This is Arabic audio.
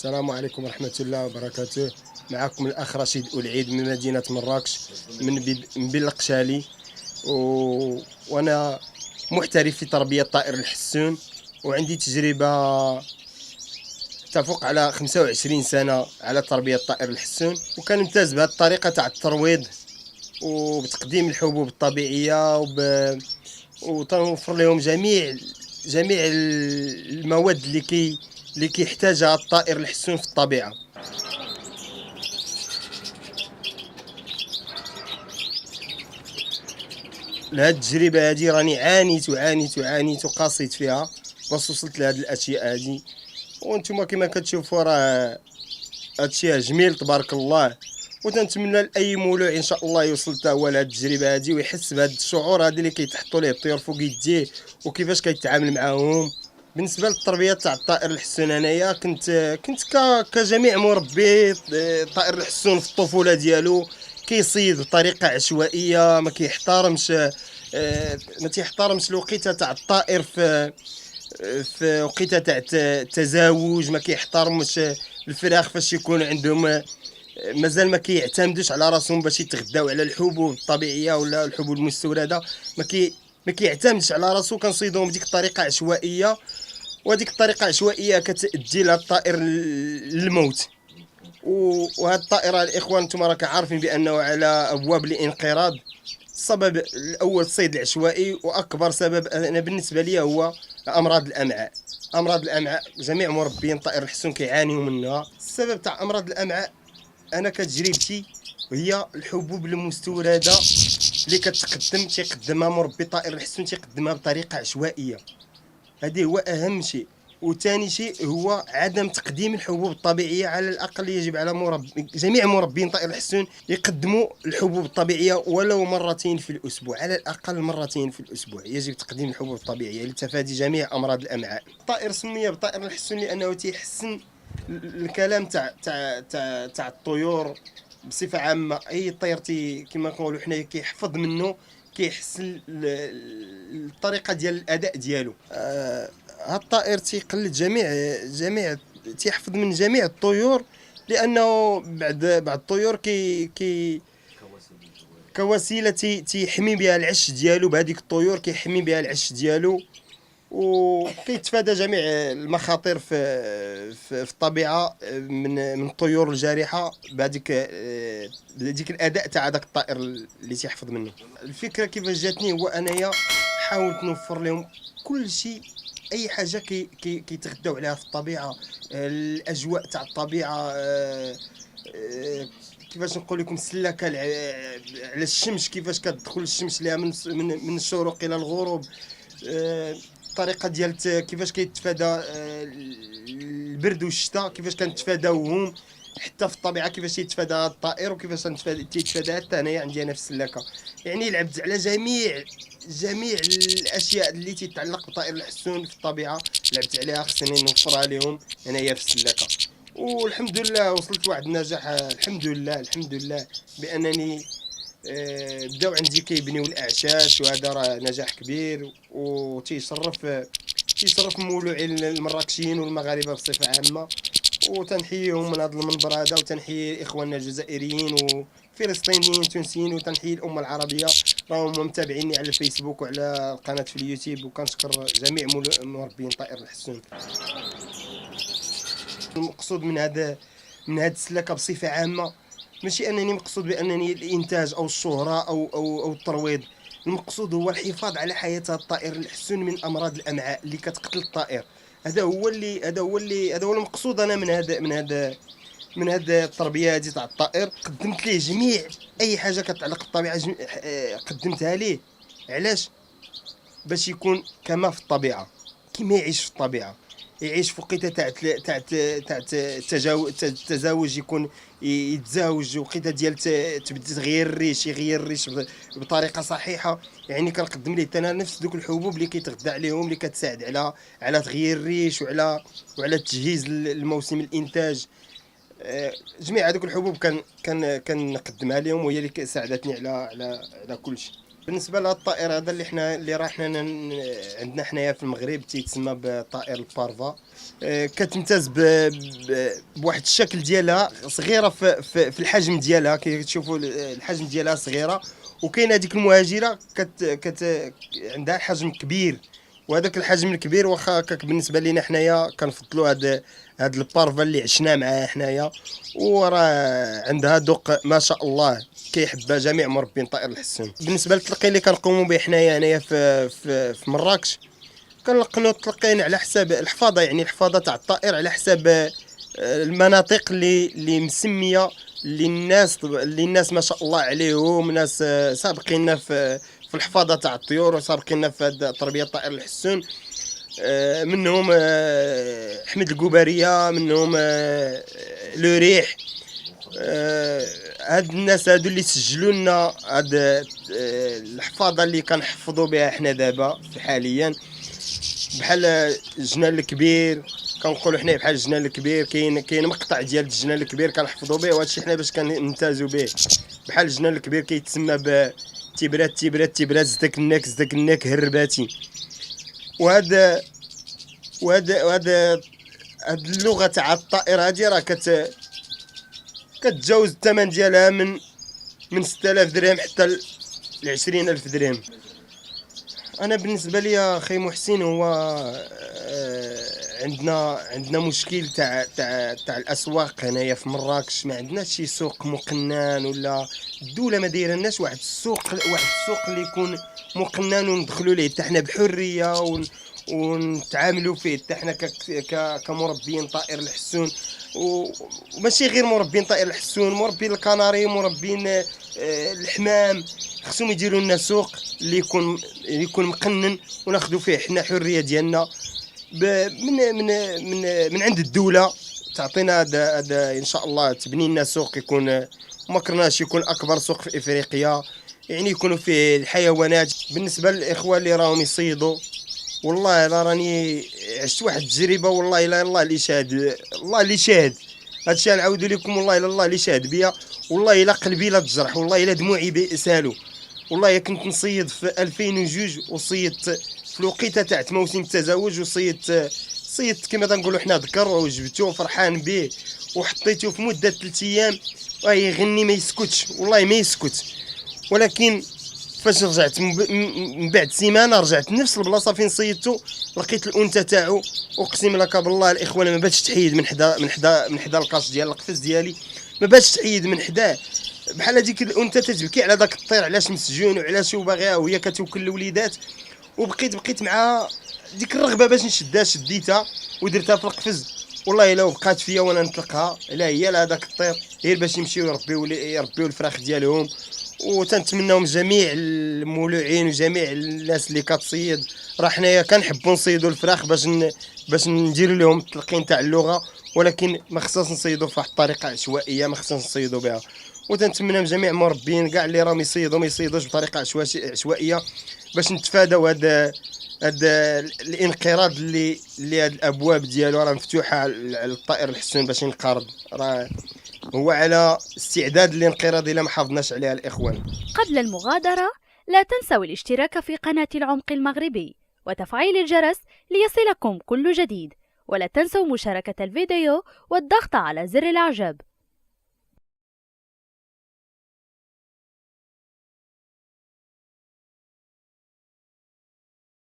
السلام عليكم ورحمة الله وبركاته. معكم الأخ رشيد العيد من مدينة مراكش، من بن القشالي. و... وأنا محترف في تربية طائر الحسون، وعندي تجربة تفوق على 25 سنة على تربية طائر الحسون، وكان ممتاز بهذه الطريقة تاع الترويض وبتقديم الحبوب الطبيعية وتوفر لهم جميع المواد اللي كيحتاجها الطائر الحسون في الطبيعة. لهاد التجربة هادي راني عانيت وقاسيت فيها باش وصلت لهاد الأشياء هادي، وانتم كما كتشوفوا راه هادشي جميل تبارك الله. وتنتمنى لاي مولوع ان شاء الله يوصل حتى هو لهاد التجربه هادي ويحس بهاد الشعور هادي اللي كيتحطوا ليه الطيور فوق يديه وكيفاش كيتعامل معاهم. بالنسبه للتربيه تاع الطائر الحسون، انايا كنت كجميع مربي طائر الحسون في الطفوله ديالو كيصيد بطريقه عشوائيه، ما تيحترمش الوقيته تاع الطائر في وقيته تاع التزاوج، ما كيحترمش الفراخ فاش يكون عندهم مازال ما كيعتمدوش على راسهم باش يتغداو على الحبوب الطبيعيه ولا الحبوب المستورده. ما كيعتمدش على راسو، كنصيدوهم بديك الطريقه عشوائيه، وهذيك الطريقه عشوائيه كتؤدي لهاد الطائر للموت. وهاد الطائره الاخوان انتم راكم عارفين بانه على ابواب الانقراض. السبب الاول الصيد العشوائي، واكبر سبب انا بالنسبه لي هو امراض الامعاء. امراض الامعاء جميع مربين طائر الحسون كيعانيوا منها. السبب تاع امراض الامعاء انا كتجربتي هي الحبوب المستورده اللي تيقدمها مربي طائر الحسون، تيقدمها بطريقه عشوائيه. هذه هو اهم شيء. وثاني شيء هو عدم تقديم الحبوب الطبيعيه. على الاقل يجب على جميع مربين طائر الحسون يقدموا الحبوب الطبيعيه ولو مرتين في الاسبوع، على الاقل مرتين في الاسبوع يجب تقديم الحبوب الطبيعيه لتفادي جميع امراض الامعاء. الطائر سمي بطائر الحسون لانه تيحسن الكلام تاع الطيور بصفه عامه. اي طير كما نقولوا حنا كيحفظ منه، كيحسن الطريقه ديال الاداء ديالو. هاد الطائر تيقلد جميع تيحفظ من جميع الطيور، لانه بعد الطيور كوسيله تيحمي بها العش ديالو. بهذيك الطيور كيحمي بها العش ديالو، وكيتفادى جميع المخاطر في الطبيعه من الطيور الجارحه بهذيك الاداء تاع هذاك الطائر اللي تيحفظ منه. الفكره كيفاش جاتني هو انايا حاولت نوفر لهم كل شيء، اي حاجه كيتغداو عليها في الطبيعه. الاجواء تاع الطبيعه، كيفاش نقول لكم، السلاكه على الشمس، كيفاش كتدخل الشمس ليها من الشروق الى الغروب. الطريقه ديال كيفاش كيتفادى البرد والشتاء، كيفاش كنتفاداوهم حتى في الطبيعه، كيفاش يتفادى الطائر وكيفاش تيتفادى حتى انايا عندي انا في السلاكه. يعني لعبت على جميع الاشياء اللي تتعلق بطائر الحسون في الطبيعه، لعبت عليها، خصني نوفرها لهم انايا في السلاكه. والحمد لله وصلت لواحد النجاح. الحمد لله بانني بداو عندي كيبنيو الاعشاش، وهذا راه نجاح كبير تيشرف مولوعين المراكشيين والمغاربه بصفه عامه. وتنحييهم من هذا المنبر هذا، وتنحيي اخواننا الجزائريين وفلسطينيين تونسيين، وتنحيي الامه العربيه راهم متابعيني على الفيسبوك وعلى القناه في اليوتيوب. وكنشكر جميع مربين طائر الحسون. المقصود من هذا السلاكه بصفه عامه ماشي انني مقصود بانني الانتاج او الشهره او الترويض. المقصود هو الحفاظ على حياه الطائر الحسون من امراض الامعاء اللي كتقتل الطائر. هذا هو المقصود انا من هذا التربيه هذه تاع الطائر. قدمت ليه جميع اي حاجه كتعلق بالطبيعه، قدمتها ليه. علاش؟ باش يكون كما في الطبيعه، كما يعيش في الطبيعه، يعيش في وقيته تاع التزاوج، يكون يتزاوج وقيته ديال تبدا يغير الريش بطريقه صحيحه. يعني كنقدم ليه انا نفس دوك الحبوب اللي كيتغذى عليهم، اللي كتساعد على تغيير الريش وعلى تجهيز الموسم الانتاج. جميع هذوك الحبوب كنقدمها لهم، وهي اللي ساعدتني على كل شيء. بالنسبه لهذا الطائر هذا اللي راه عندنا حنايا في المغرب تيتسمى بطائر البارفا. كتمتاز بواحد الشكل ديالها صغيره في الحجم ديالها، كتشوفوا الحجم ديالها صغيره، وكاين هذيك المهاجره عندها حجم كبير، وهذاك الحجم الكبير واخا هكاك بالنسبه لينا حنايا كنفضلوا هاد البارفا اللي عشنا معاه حنايا، وراه عندها ذوق ما شاء الله كيحبها جميع مربين طائر الحسون. بالنسبه للتلقين اللي كنقوموا به حنايا هنايا في مراكش، كنلقنوا التلقين على حساب الحفاظه، يعني الحفاظه تاع الطائر على حساب المناطق اللي مسميه، اللي الناس ما شاء الله عليهم ناس سابقين في الحفاظه تاع الطيور، وسابقين في تربيه طائر الحسون. منهم حمد القباريه، منهم لو ريح. هاد الناس هادو اللي سجلوا لنا هاد الحفاظه اللي كنحفظوا بها حنا دابا حاليا، بحال الجنان الكبير، كنقولوا حنا بحال الجنان الكبير. كاين مقطع ديال الجنان الكبير كنحفظوا به، وهادشي حنا باش كنمتازوا به. بحال الجنان الكبير كيتسمى ب تيبرات زدك الناك هرباتي. وهاد اللغه تاع الطائر هادي راه كتجاوز الثمن ديالها من 6000 درهم حتى ل 20000 درهم. انا بالنسبه لي اخي محسن، هو عندنا مشكل تاع الاسواق هنايا في مراكش. ما عندناش شي سوق مقنن، ولا الدوله ما دايره لناش واحد السوق اللي يكون مقنن وندخلوا ليه حتى حنا بحريه ونتعاملوا فيه حتى حنا كمربيين طائر الحسون. وماشي غير مربين طائر الحسون، مربين الكناري، مربين الحمام، خصهم يديروا لنا سوق اللي يكون مقنن، وناخذوا فيه حنا حريه ديالنا من عند الدوله. تعطينا هذا ان شاء الله، تبني لنا سوق يكون ما كرناش يكون اكبر سوق في افريقيا، يعني يكونوا فيه الحيوانات. بالنسبه للاخوه اللي راهم يصيدوا، والله الا راني عشت واحد التجربه، والله الا الله اللي شاهد هادشي نعاودو لكم، والله الا الله اللي شاهد بيا، والله الا قلبي لا تجرح، والله الا دموعي سالوا. والله كنت نصيد في 2002، وصيدت في الوقيته تاع موسم التزاوج، صيدت كما تنقولوا حنا ذكر، وجبته فرحان به وحطيته في مده 3 ايام يغني ما يسكتش، والله ما يسكت. ولكن فاش رجعت من بعد سيمانه، رجعت نفس البلاصه فين صيدته، لقيت الانثى تاعو. اقسم لك بالله الاخوان ما باتش تحيد من حدا القاش ديال القفز ديالي، ما باتش تحيد من حداه. بحال هذيك الانثى تتبكي على داك الطير، علاش مسجون وعلاش باغيها، وهي كتوكل الوليدات. وبقيت معها ديك الرغبه باش نشدها، شديتها ودرتها في القفز. والله الا بقات فيا وانا نطلقها، لا هي لا هذاك الطير، غير باش يمشيو يربيو الفراخ ديالهم. وتنتمناهم جميع المولوعين وجميع الناس اللي كتصيد، راه حنايا كنحبوا نصيدوا الفراخ باش نديروا لهم التلقين تاع اللغه، ولكن ما خصناش نصيدوا في واحد الطريقه عشوائيه، ما خصناش نصيدوا بها. وتنتمنى من جميع المربين كاع اللي راهم يصيدوا ما يصيدوش بطريقه عشوائيه، باش نتفاداو هذا الانقراض اللي هاد الابواب ديالو راه مفتوحه على الطائر الحسون باش ينقرض. راه هو على استعداد للانقراض الا ما حافظناش عليها الاخوان. قبل المغادرة لا تنسوا الاشتراك في قناة العمق المغربي وتفعيل الجرس ليصلكم كل جديد، ولا تنسوا مشاركة الفيديو والضغط على زر الإعجاب.